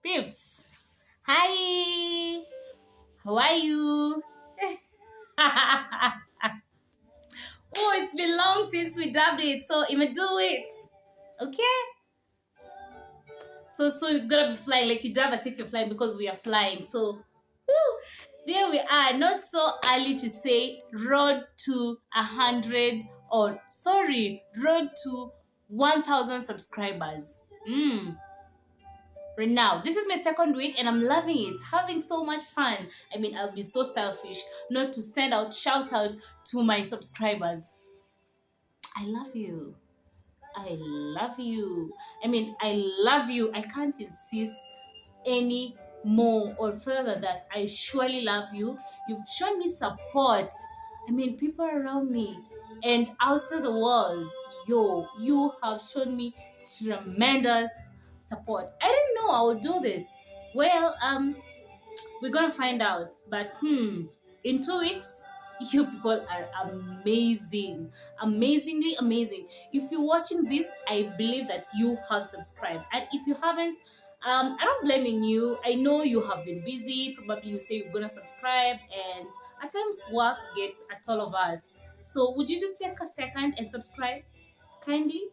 Pips. Hi. How are you? Oh, it's been long since we dubbed it, so I'ma do it. Okay? So soon it's gonna be flying like you dub as if you're flying because we are flying. So woo, there we are. Not so early to say road to 100 or sorry, road to 1,000 subscribers. Right now. This is my second week and I'm loving it, having so much fun. I mean, I'll be so selfish not to send out shout out to my subscribers. I love you. I love you. I mean, I love you. I can't insist any more or further that I surely love you. You've shown me support. I mean, people around me and outside the world, you have shown me tremendous support. I didn't know I would do this. Well, we're gonna find out. But in 2 weeks, you people are amazing, amazingly amazing. If you're watching this, I believe that you have subscribed, and if you haven't, I don't blaming you. I know you have been busy. Probably you say you're gonna subscribe, and at times work gets at all of us. So would you just take a second and subscribe, kindly?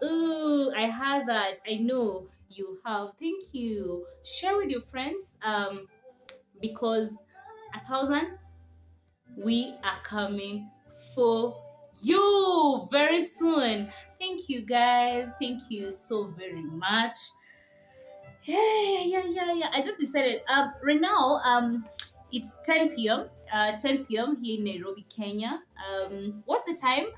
Ooh, I had that. I know you have. Thank you. Share with your friends. Because 1,000, we are coming for you very soon. Thank you, guys. Thank you so very much. Yeah. I just decided. Right now, it's 10 p.m. 10 p.m. here in Nairobi, Kenya. What's the time?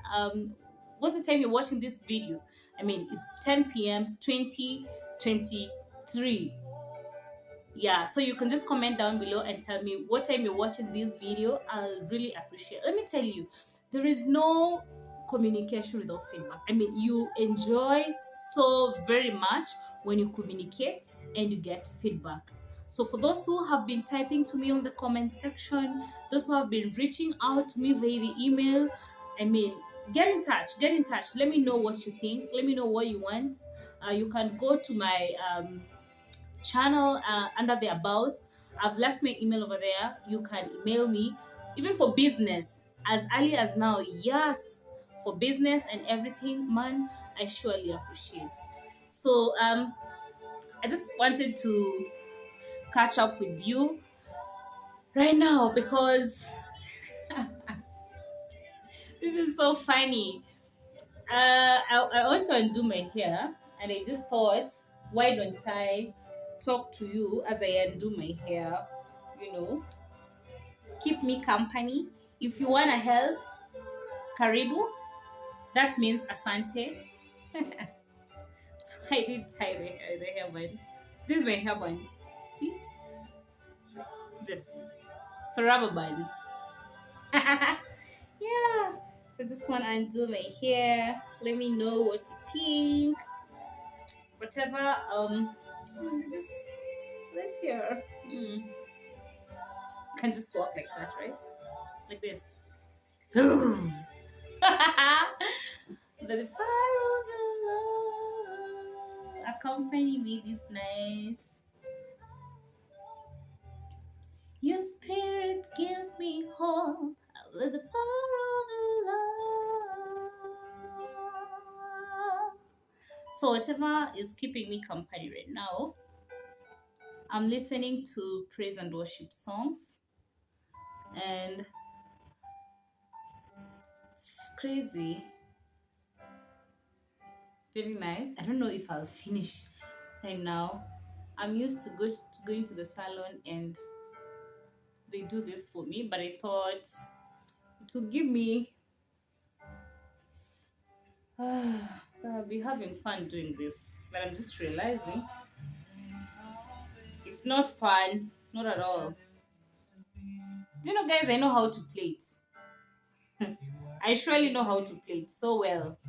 What's the time you're watching this video? I mean, it's 10 p.m. 2023. Yeah, so you can just comment down below and tell me what time you're watching this video. I'll really appreciate. Let me tell you, there is no communication without feedback. I mean, you enjoy so very much when you communicate and you get feedback. So for those who have been typing to me on the comment section, those who have been reaching out to me via the email, I mean, get in touch, let me know what you think, let me know what you want. You can go to my channel under the about. I've left my email over there. You can email me even for business as early as now. Yes, for business and everything, man, I surely appreciate. So I just wanted to catch up with you right now because this is so funny. I want to undo my hair and I just thought, why don't I talk to you as I undo my hair? You know, keep me company. If you want to help, karibu. That means asante. So I did tie the hairband. This is my hairband. See? This. It's a rubber band. Yeah. So just want to undo my hair. Let me know what you think. Whatever. Just let's hear. Can just walk like that, right? Like this. But the fire of the Lord accompany me this night. Your spirit gives me hope. With the power of the Lord. So whatever is keeping me company right now, I'm listening to praise and worship songs, and it's crazy. Very nice. I don't know if I'll finish right now. I'm used to going to the salon and they do this for me, but I thought it would give me I'll be having fun doing this, but I'm just realizing it's not fun, not at all. You know, guys, I know how to play it. I surely know how to play it so well,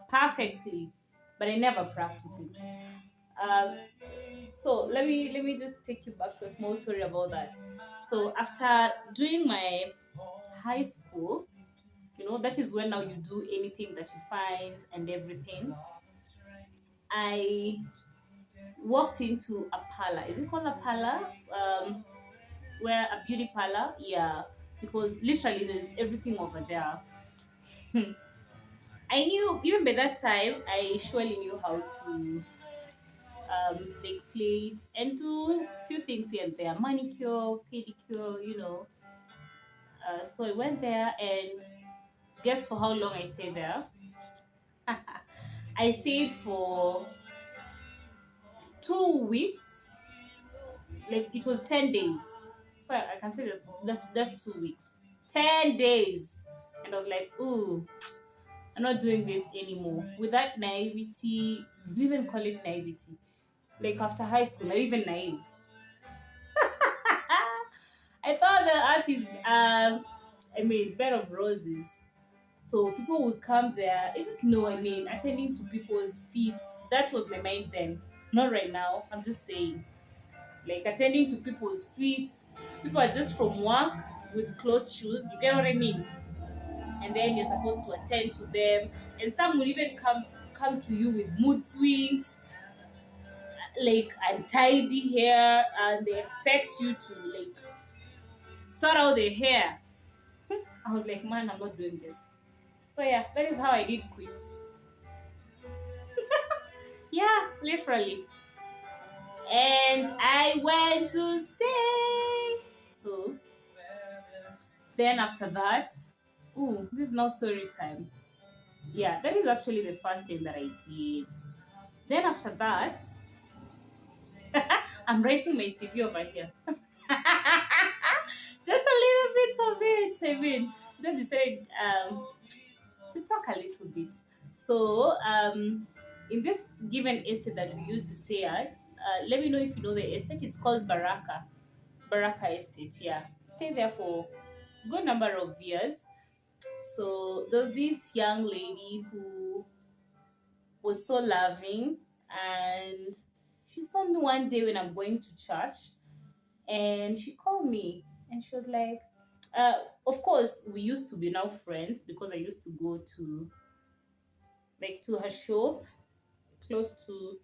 perfectly, but I never practice it. So let me just take you back to a small story about that. So after doing my high school, you know, that is when now you do anything that you find and everything. I walked into a parlor. Is it called a parlor? Where a beauty parlor? Yeah, because literally there's everything over there. I knew even by that time I surely knew how to make plates and do few things here and there, manicure, pedicure, So I went there and guess for how long I stayed there? I stayed for 2 weeks. Like it was 10 days, so I can say that's 2 weeks, 10 days, and I was like, ooh, I'm not doing this anymore. With that naivety, we even call it naivety. Like after high school, not even naive. I thought the art is, bed of roses. So people would come there. I just know, attending to people's feet. That was my mind then. Not right now. I'm just saying. Like attending to people's feet. People are just from work with closed shoes. You get what I mean? And then you're supposed to attend to them. And some will even come to you with mood swings, like untidy hair, and they expect you to like sort out their hair. I was like, man, I'm not doing this. So yeah, that is how I did quit. Yeah, literally. And I went to stay. So then after that, ooh, this is now story time. Yeah, that is actually the first thing that I did. Then after that, I'm writing my CV over here. Just a little bit of it. Just decided to talk a little bit. So, in this given estate that we used to stay at, let me know if you know the estate. It's called Baraka. Baraka Estate, yeah. Stay there for a good number of years. So there's this young lady who was so loving, and she saw me one day when I'm going to church, and she called me and she was like, uh, of course we used to be now friends because I used to go to her shop close to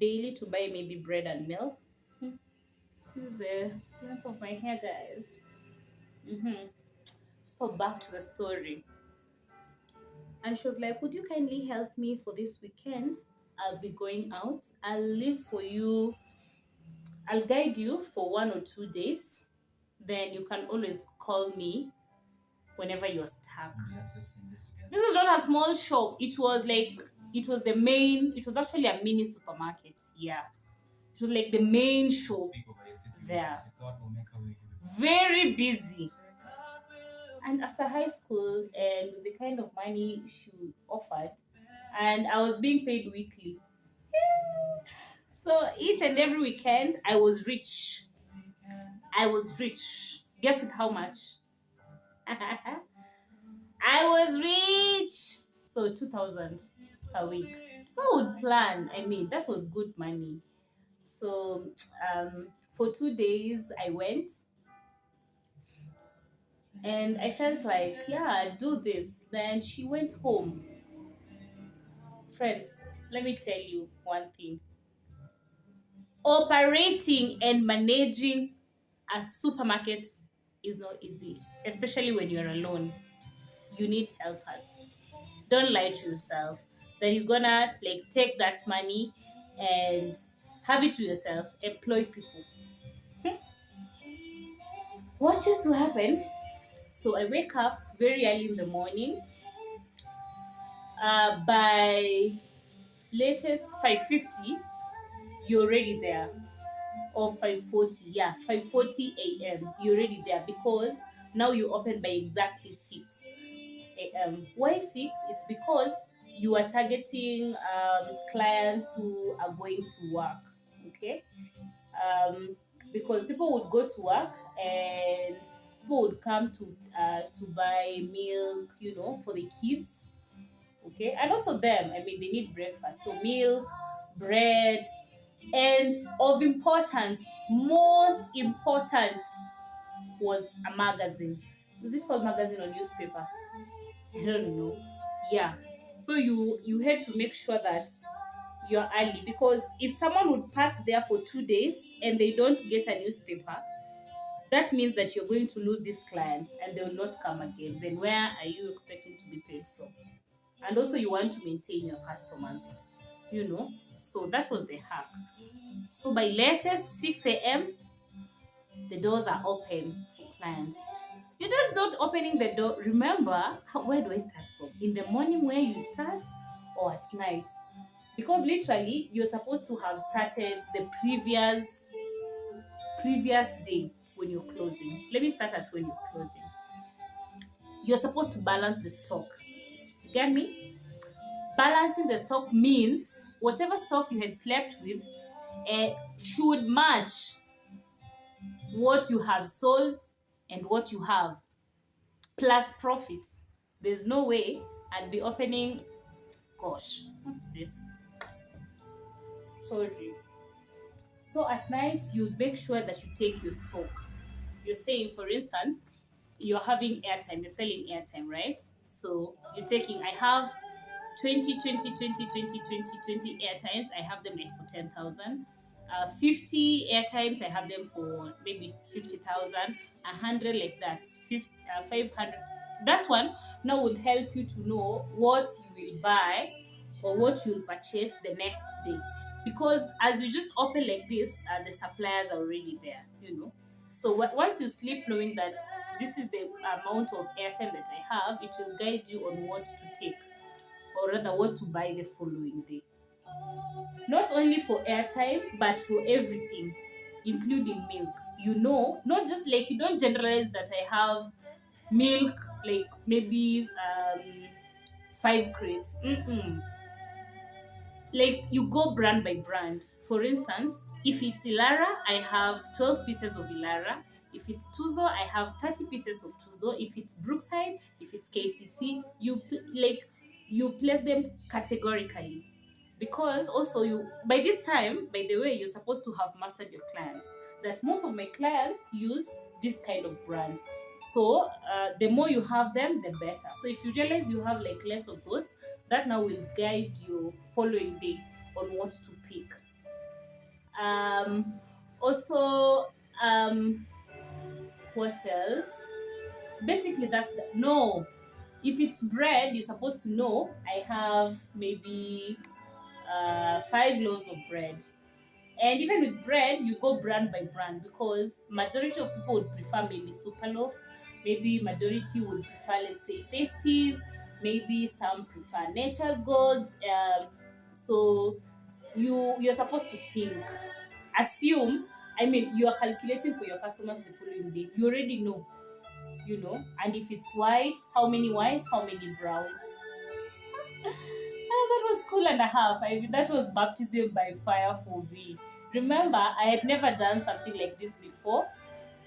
daily to buy maybe bread and milk. Hmm, This is the length of my hair, guys. So back to the story. And she was like, would you kindly help me for this weekend? I'll be going out. I'll leave for you. I'll guide you for 1 or 2 days. Then you can always call me whenever you're stuck. This is not a small shop. It was actually a mini supermarket. Yeah. It was like the main shop there. Very busy. And after high school and the kind of money she offered, and I was being paid weekly. So each and every weekend, I was rich. I was rich. Guess with how much? I was rich. So 2,000 per week. So I would plan. That was good money. So for 2 days, I went and I felt like, yeah, do this. Then she went home. Friends, let me tell you one thing. Operating and managing a supermarket is not easy, especially when you're alone. You need helpers. Don't lie to yourself that you're gonna like take that money and have it to yourself. Employ people. What used to happen? So I wake up very early in the morning. By latest 5:50, you're already there. Or 5:40, yeah, 5:40 a.m. You're already there because now you open by exactly 6 a.m. Why 6? It's because you are targeting clients who are going to work. Okay, because people would go to work and people would come to buy milk, for the kids. Okay, and also them. They need breakfast, so milk, bread, and of importance, most important, was a magazine. Is it called magazine or newspaper? I don't know. Yeah. So you had to make sure that you're early, because if someone would pass there for 2 days and they don't get a newspaper, that means that you're going to lose this client and they will not come again. Then where are you expecting to be paid from? And also you want to maintain your customers, So that was the hack. So by latest 6 a.m., the doors are open for clients. You just don't opening the door. Remember, where do I start from? In the morning where you start, or at night? Because literally, you're supposed to have started the previous day when you're closing. Let me start at when you're closing. You're supposed to balance the stock. You get me? Balancing the stock means whatever stock you had slept with should match what you have sold and what you have, plus profits. There's no way I'd be opening, gosh, what's this? Sorry. So at night, you make sure that you take your stock. You're saying, for instance, you're having airtime, you're selling airtime, right? So you're taking, I have 20 airtimes, I have them like for 10,000. 50 airtimes, I have them for maybe 50,000. 100 like that, 500. That one now will help you to know what you will buy or what you will purchase the next day. Because as you just open like this, the suppliers are already there, So once you sleep knowing that this is the amount of airtime that I have, it will guide you on what to take, or rather what to buy the following day. Not only for airtime, but for everything, including milk. Not just like, you don't generalize that I have milk, like maybe 5 crates. Like, you go brand by brand. For instance, if it's Ilara, I have 12 pieces of Ilara. If it's Tuzo, I have 30 pieces of Tuzo. If it's Brookside, if it's KCC, you place them categorically. Because also by this time, by the way, you're supposed to have mastered your clients. That most of my clients use this kind of brand. So the more you have them, the better. So if you realize you have like less of those, that now will guide you following day on what to pick. Also, what else? Basically, no. If it's bread, you're supposed to know I have maybe 5 loaves of bread. And even with bread, you go brand by brand, because majority of people would prefer maybe super loaf. Maybe majority would prefer, let's say, festive. Maybe some prefer nature's gold. So you're supposed to think, assume. You are calculating for your customers the following day. You already know, And if it's whites, how many whites, how many browns? That was cool and a half. That was baptism by fire for me. Remember, I had never done something like this before,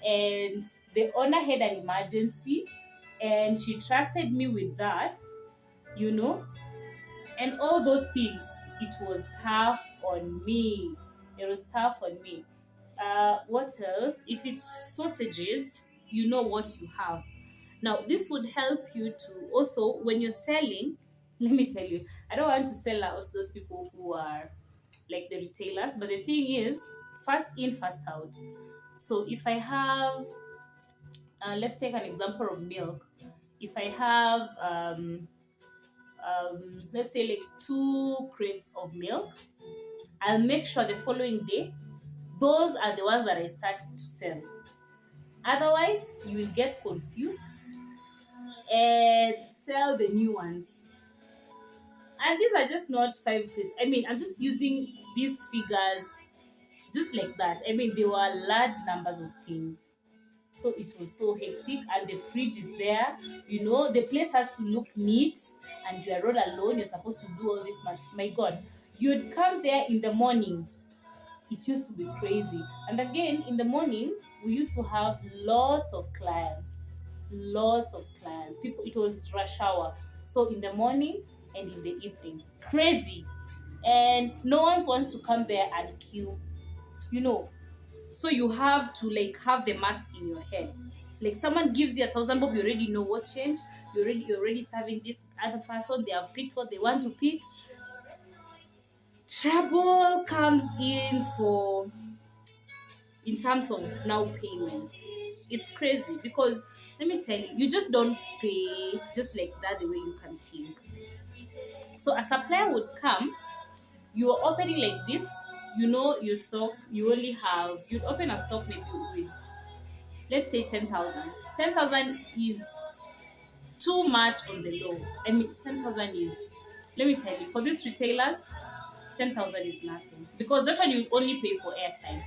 and the owner had an emergency, and she trusted me with that, and all those things. It was tough on me. What else? If it's sausages, you know what you have. Now, this would help you to also, when you're selling, let me tell you, I don't want to sell out those people who are like the retailers, but the thing is, first in, first out. So if I have, let's take an example of milk. If I have, let's say like 2 crates of milk, I'll make sure the following day, those are the ones that I start to sell. Otherwise, you will get confused and sell the new ones. And these are just not 5 crates. I'm just using these figures just like that. They were large numbers of things. So it was so hectic, and the fridge is there. The place has to look neat, and you are not alone. You're supposed to do all this. My God, you'd come there in the morning. It used to be crazy. And again, in the morning, we used to have lots of clients. People, it was rush hour. So in the morning and in the evening, crazy. And no one wants to come there and queue, So you have to have the maths in your head. Like, someone gives you 1,000 bob, you already know what change. You're already serving this other person. They have picked what they want to pick. trouble comes in terms of now payments. It's crazy because let me tell you, you just don't pay just like that the way you can think. So a supplier would come, you're opening like this, you know your stock, you'd open a stock maybe with, let's say 10,000. 10,000 is too much on the low. I mean, 10,000 is, let me tell you, for these retailers, 10,000 is nothing. Because that's when you only pay for airtime.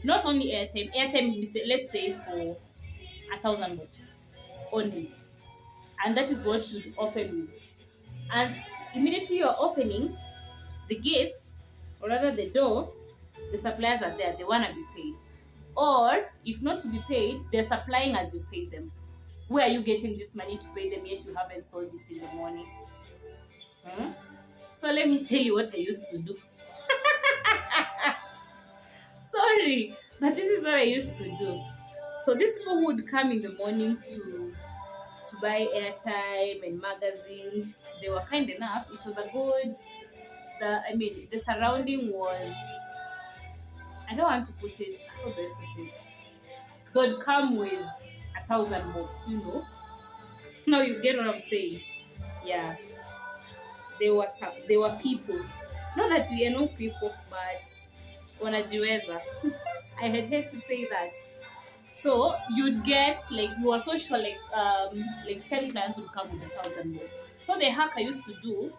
Not only airtime, let's say for 1,000 only. And that is what you open with. And immediately you're opening the gates, or rather the door, the suppliers are there, they want to be paid. Or if not to be paid, they're supplying as you pay them. Where are you getting this money to pay them yet you haven't sold it in the morning? So let me tell you what I used to do. Sorry, but this is what I used to do. So these people who would come in the morning to buy airtime and magazines, they were kind enough. It was a good, the surrounding was, I don't want to put it, how do I put it? They'd come with 1,000 more, you know. Now you get what I'm saying? Yeah. There were people. Not that we are no people, but wanajiweza. I had to say that. So you'd get like you were so sure like 10 clients would come with 1,000 more. So the hack I used to do,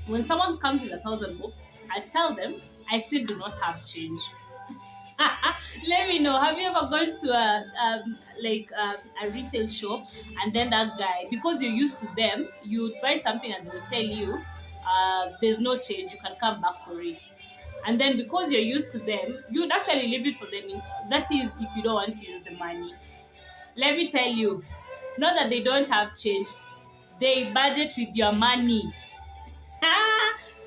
when someone comes with 1,000 more, I tell them I still do not have change. Let me know. Have you ever gone to a retail shop and then that guy, because you're used to them, you buy something and they'll tell you there's no change, you can come back for it. And then because you're used to them, you'd actually leave it for them. That is if you don't want to use the money. Let me tell you, not that they don't have change, they budget with your money.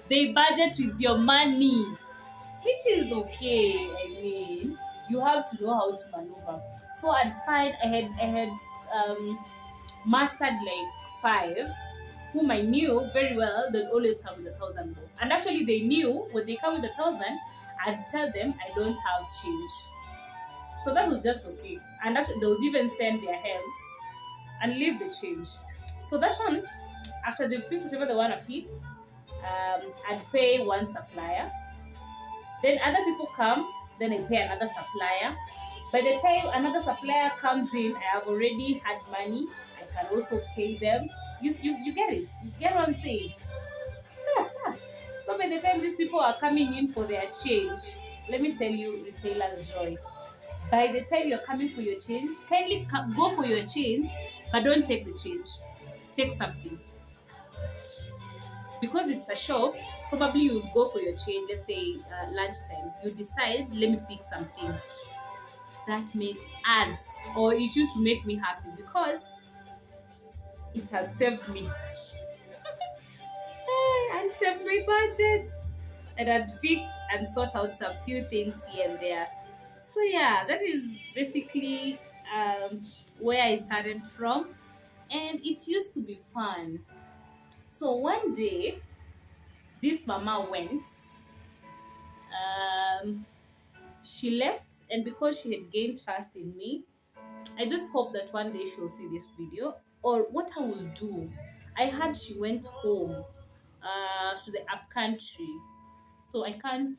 They budget with your money. Which is okay. I mean, you have to know how to maneuver. So I'd find I had mastered like 5 whom I knew very well. They'd always come with 1,000 more. And actually they knew when they come with 1,000, I'd tell them I don't have change. So that was just okay. And actually they would even send their hands and leave the change. So that one, after they've picked whatever they want to pick, I'd pay one supplier. Then other people come, then I pay another supplier. By the time another supplier comes in, I have already had money. I can also pay them. You get it? You get what I'm saying? So by the time these people are coming in for their change, let me tell you, retailers' joy. By the time you're coming for your change, kindly go for your change, but don't take the change. Take something. Because it's a shop, probably you would go for your change, let's say lunchtime. You decide, let me pick some things. That makes us, or it used to make me happy because it has saved me. And saved my budget. And I'd fix and sort out some few things here and there. So yeah, that is basically where I started from. And it used to be fun. So one day, this mama went, she left, and because she had gained trust in me, I just hope that one day she'll see this video. Or what I will do, I heard she went home to the up country, so I can't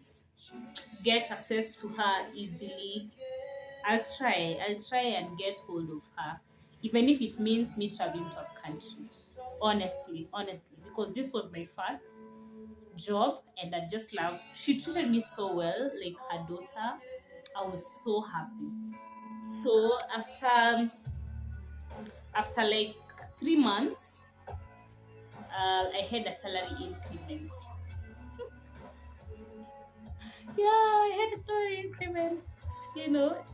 get access to her easily. I'll try and get hold of her, even if it means me traveling to up country. Honestly, because this was my first job and I just loved. She treated me so well, like her daughter. I was so happy. So after like 3 months, I had a salary increment. Yeah, I had a salary increment,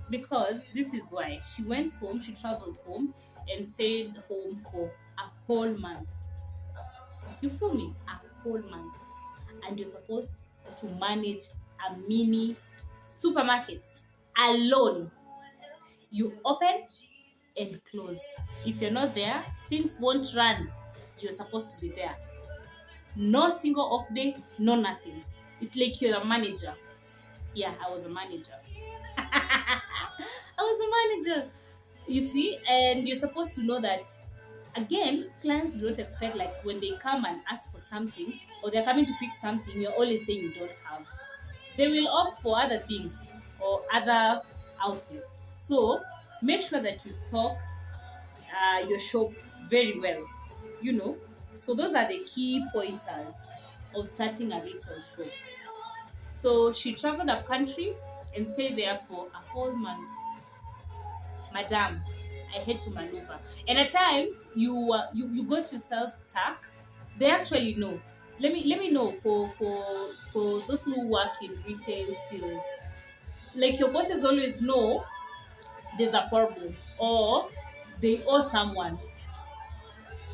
because this is why. She went home, she traveled home and stayed home for a whole month. You feel me? A whole month. And you're supposed to manage a mini supermarket alone. You open and close. If you're not there, things won't run. You're supposed to be there. No single off day, no nothing. It's like you're a manager. Yeah, I was a manager. I was a manager. You see, and you're supposed to know that again, clients don't expect like when they come and ask for something or they're coming to pick something, you're always saying you don't have. They will opt for other things or other outlets. So make sure that you stock your shop very well, you know. So those are the key pointers of starting a retail shop. So she traveled up country and stayed there for a whole month. Madam, I had to maneuver. And at times you got yourself stuck. They actually know. Let me know for those who work in retail field. Like your bosses always know there's a problem or they owe someone.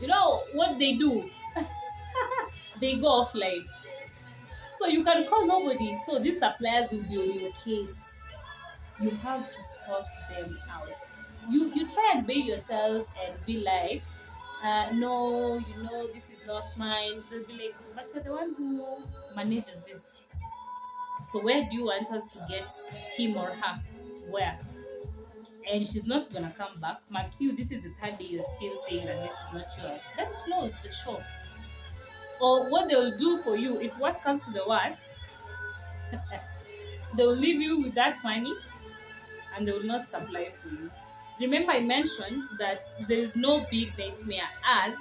You know what they do? They go offline. So you can call nobody. So these suppliers will be on your case. You have to sort them out. You try and bail yourself and be like, no, this is not mine. They'll be like, but you're the one who manages this. So where do you want us to get him or her? Where? And she's not gonna come back. Mark you, this is the third day you're still saying that this is not yours. Then close the shop. Or what they'll do for you, if worst comes to the worst, they'll leave you with that money and they will not supply for you. Remember, I mentioned that there is no big nightmare as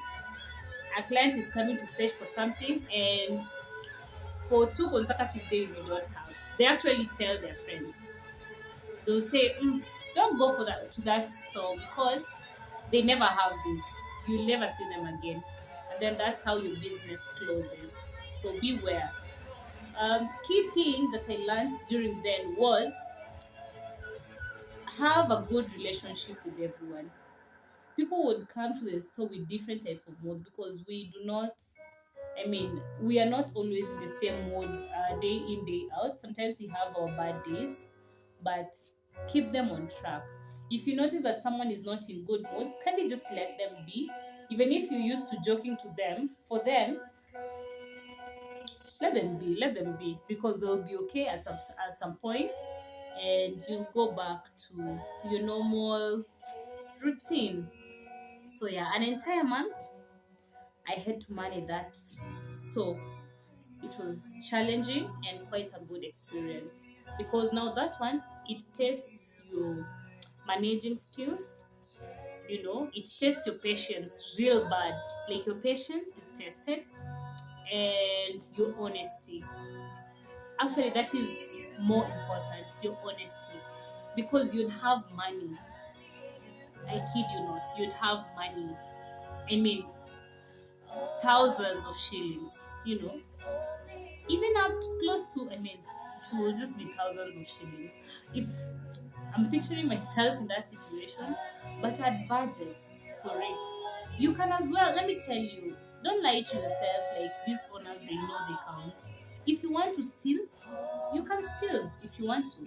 a client is coming to fetch for something and for 2 consecutive days you don't have. They actually tell their friends. They'll say, don't go for that to that store because they never have this. You'll never see them again. And then that's how your business closes. So beware. Key thing that I learned during then was have a good relationship with everyone. People would come to the store with different type of mood because we do not, we are not always in the same mood day in, day out. Sometimes we have our bad days, but keep them on track. If you notice that someone is not in good mood, can you just let them be? Even if you used to joking to them, for them, let them be, because they'll be okay at some point, and you go back to your normal routine. So yeah, an entire month I had to manage that store. It was challenging and quite a good experience because now that one, it tests your managing skills. It tests your patience real bad. Like your patience is tested and your honesty. Actually, that is more important, your honesty, because you'd have money. I kid you not, you'd have money. I mean, thousands of shillings, you know, even up to close to, it will just be thousands of shillings. If I'm picturing myself in that situation, but I'd budget for it. You can as well, let me tell you, don't lie to yourself like these owners, they know they can't. If you want to steal, you can steal. If you want to,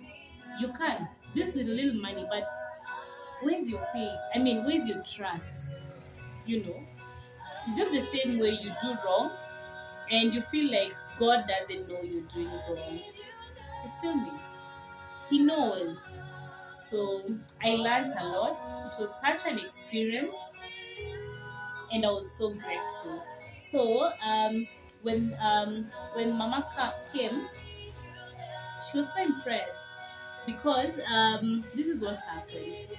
you can. This little money, but where's your faith? Where's your trust? You know, it's just the same way you do wrong and you feel like God doesn't know you're doing wrong. You feel me? He knows. So I learned a lot. It was such an experience and I was so grateful. So when Mama came, she was so impressed because this is what happened.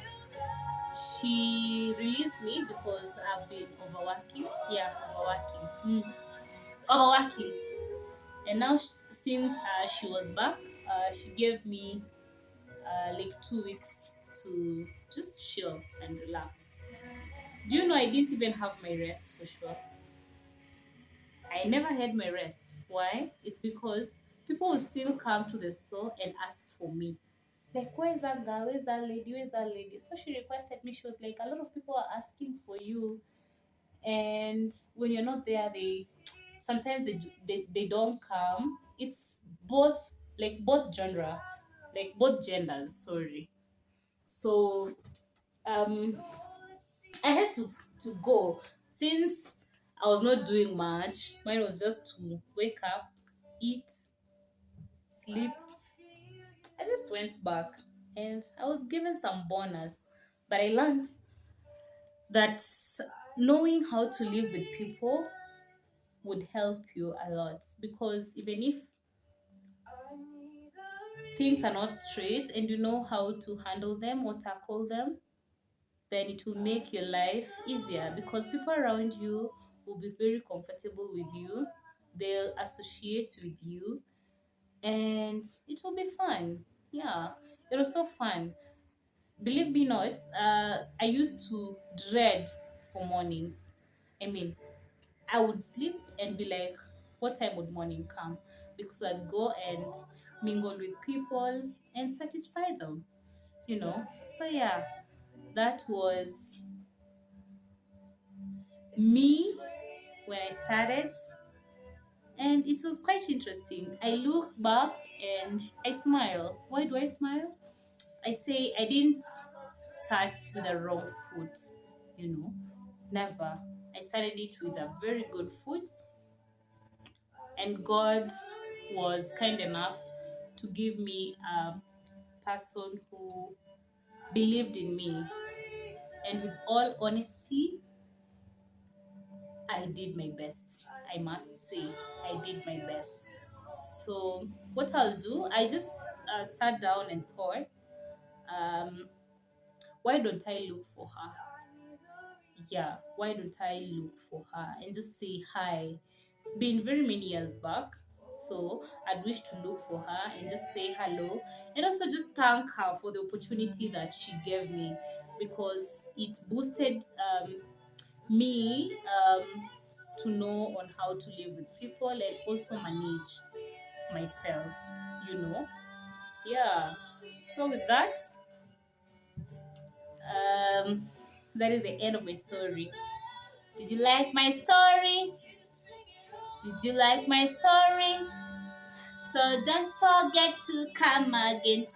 She released me because I've been overworking. Yeah, overworking. Overworking. And now, since she was back, she gave me like 2 weeks to just chill and relax. Do you know I didn't even have my rest for sure? I never had my rest. Why? It's because people will still come to the store and ask for me. Like, where is that girl? Where's that lady? Where's that lady? So she requested me. She was like, a lot of people are asking for you. And when you're not there, they sometimes they don't come. It's both, like both genre, like both genders, sorry. So um I had to go since I was not doing much. Mine was just to wake up, eat, sleep. I just went back and I was given some bonus. But I learned that knowing how to live with people would help you a lot, because even if things are not straight and you know how to handle them or tackle them, then it will make your life easier, because people around you will be very comfortable with you. They'll associate with you and it will be fun. Yeah, it was so fun. Believe me not, I used to dread for mornings. I mean, I would sleep and be like, what time would morning come? Because I'd go and mingle with people and satisfy them, you know. So yeah, that was me when I started, and it was quite interesting. I look back and I smile. Why do I smile? I say I didn't start with a wrong foot, you know, never. I started it with a very good foot, and God was kind enough to give me a person who believed in me. And with all honesty, I did my best. I must say, I did my best. So, what I'll do, I just sat down and thought, um, why don't I look for her? Yeah, why don't I look for her and just say hi? It's been very many years back, so I'd wish to look for her and just say hello, and also just thank her for the opportunity that she gave me, because it boosted me to know on how to live with people and also manage myself, you know. Yeah, so with that, um that is the end of my story. Did you like my story? Did you like my story? So don't forget to come again,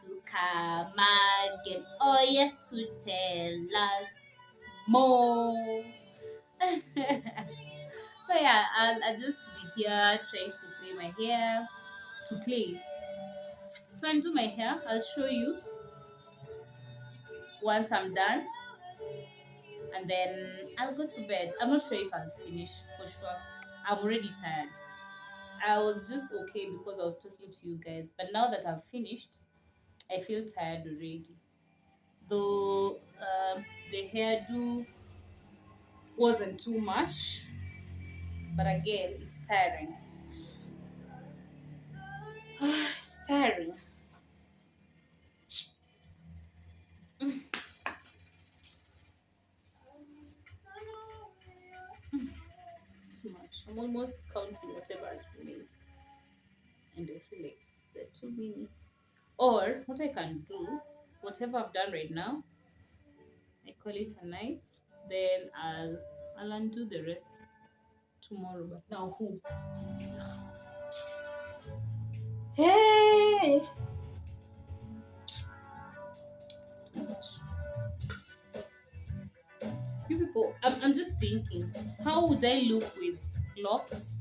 oh yes, to tell us more. So yeah, I'll just be here trying to play my hair, to play it. So I do my hair, I'll show you once I'm done, and then I'll go to bed. I'm not sure if I'll finish for sure. I'm already tired. I was just okay because I was talking to you guys, but now that I've finished, I feel tired already. Though the hairdo wasn't too much, but again, it's tiring. It's tiring. It's too much. I'm almost counting whatever has remained, and I feel like they're too many. Or what I can do, whatever I've done right now, I call it a night. Then I'll undo the rest tomorrow. But now who? Hey, it's too much. You people, I'm just thinking, how would I look with locks?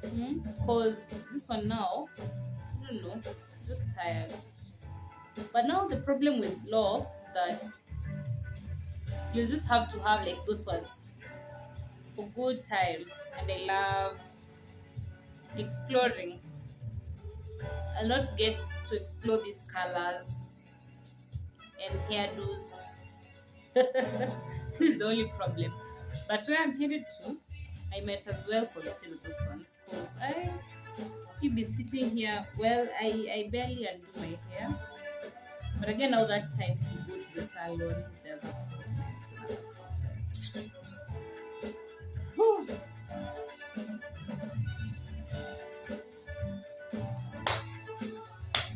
Because this one now, I don't know, just tired. But now the problem with locks is that you just have to have like those ones for good time. And I love exploring. I'll not get to explore these colors and hairdos. This is the only problem. But where I'm headed to, I might as well consider those ones, because I keep be sitting here. Well, I barely undo my hair. But again, now that time to go to the salon, whew.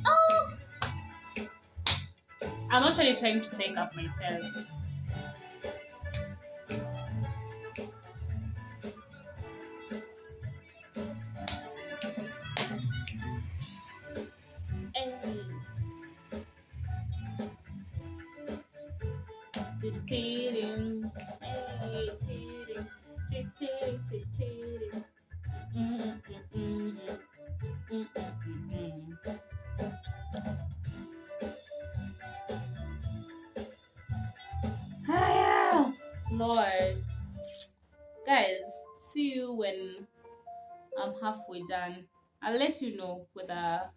Oh, I'm actually trying to psych up myself. Lord. Guys, see you when I'm halfway done. I'll let you know whether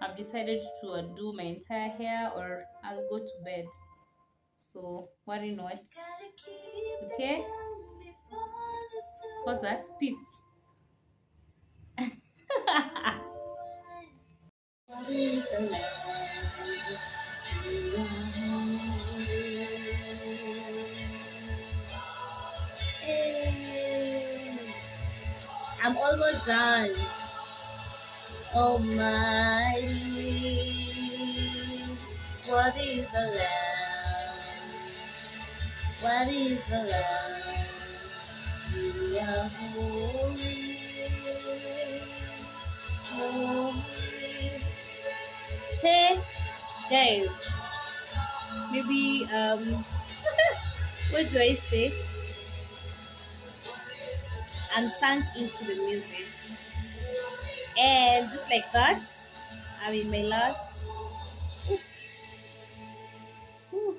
I've decided to undo my entire hair or I'll go to bed. So worry not. Okay? What's that? Peace. I'm almost done. Oh my, what is the love? What is the love? We are holy, holy. Hey, guys, maybe what do I say? I'm sunk into the music, and just like that, I'm in my last. Ooh,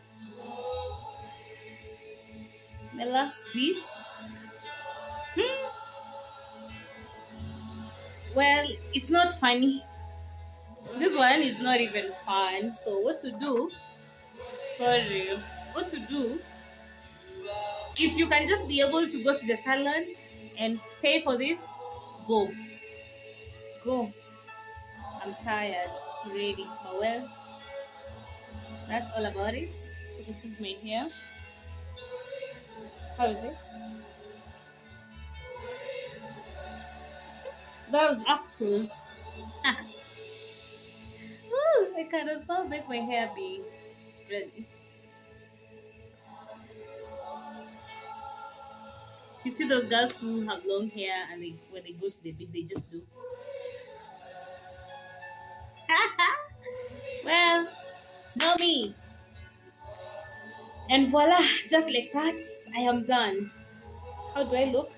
my last beat. Well, it's not funny. This one is not even fun. So what to do? Sorry. What to do? If you can just be able to go to the salon and pay for this, go. Go. I'm tired. Really. But well, that's all about it. So this is my hair. How is it? That was up close. I can as well make my hair be ready. You see those girls who have long hair and when they go to the beach, they just do. Well, not me. And voila, just like that, I am done. How do I look?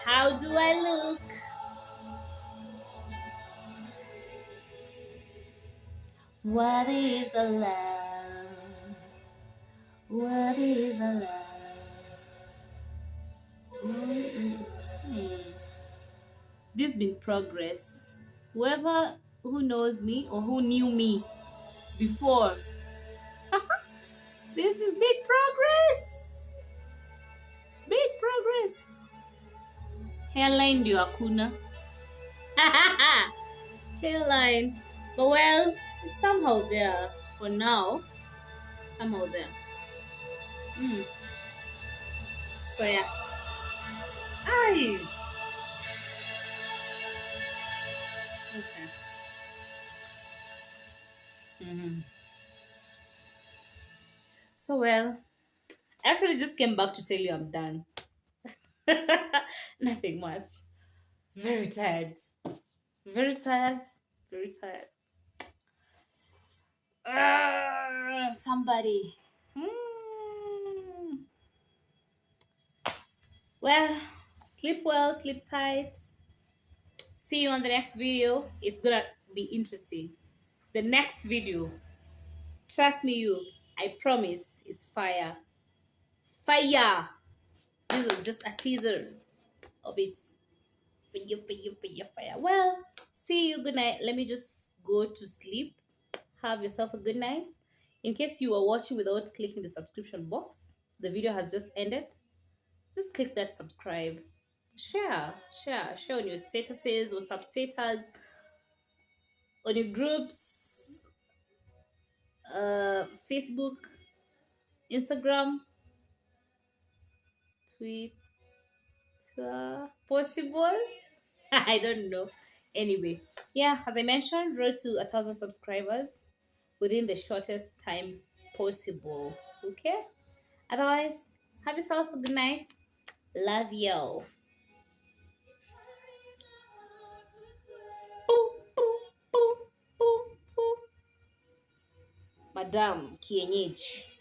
How do I look? What is the love? What is the love? This been progress. Whoever who knows me or who knew me before, this is big progress. Big progress. Hairline ndio hakuna. Hairline. But well, it's somehow there for now. Somehow there. So yeah. Aye. Okay. So well, I actually just came back to tell you I'm done. Nothing much. Very tired. Very tired. Very tired. Somebody. Well, sleep well, sleep tight. See you on the next video. It's gonna be interesting. The next video, trust me, I promise it's fire. Fire! This was just a teaser of it. Fire. Well, see you. Good night. Let me just go to sleep. Have yourself a good night. In case you are watching without clicking the subscription box, the video has just ended. Just click that subscribe. Share on your statuses, WhatsApp status, on your groups, Facebook, Instagram, Twitter, possible. I don't know. Anyway, yeah, as I mentioned, road to 1,000 subscribers within the shortest time possible. Okay. Otherwise, have yourselves a good night. Love you. Madam Kienyeji.